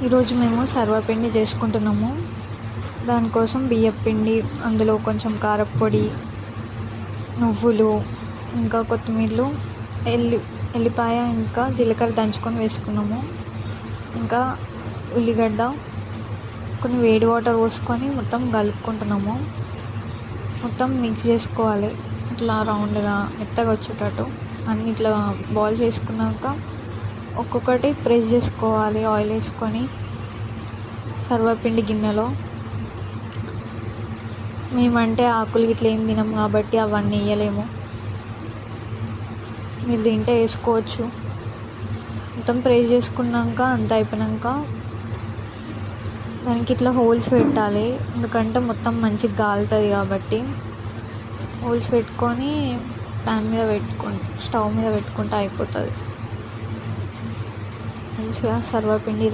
ఈరోజు మేము సర్వపిండి చేసుకుంటున్నాము. దానికోసం బియ్యపిండి, అందులో కొంచెం కారప్పొడి, నువ్వులు, ఇంకా కొత్తిమీరలు, ఎల్లిపాయ, ఇంకా జీలకర్ర దంచుకొని వేసుకున్నాము. ఇంకా ఉల్లిగడ్డ, కొన్ని వేడి వాటర్ పోసుకొని మొత్తం కలుపుకుంటున్నాము. మొత్తం మిక్స్ చేసుకోవాలి, ఇట్లా రౌండ్గా మెత్తగా వచ్చేటట్టు అన్ని ఇట్లా బాల్ చేసుకున్నాక ఒక్కొక్కటి ప్రెస్ చేసుకోవాలి ఆయిల్ వేసుకొని సర్వపిండి గిన్నెలో. మేమంటే ఆకులు ఇట్లా ఏం తినము కాబట్టి అవన్నీ వేయలేము, మీరు తింటే వేసుకోవచ్చు. మొత్తం ప్రెస్ చేసుకున్నాక అంత అయిపోయాక దానికి ఇట్లా హోల్స్ పెట్టాలి, ఎందుకంటే మొత్తం మంచిగా కాలుతుంది కాబట్టి. హోల్స్ పెట్టుకొని స్టవ్ మీద పెట్టుకుంటే అయిపోతుంది. మంచిగా సర్వపిండి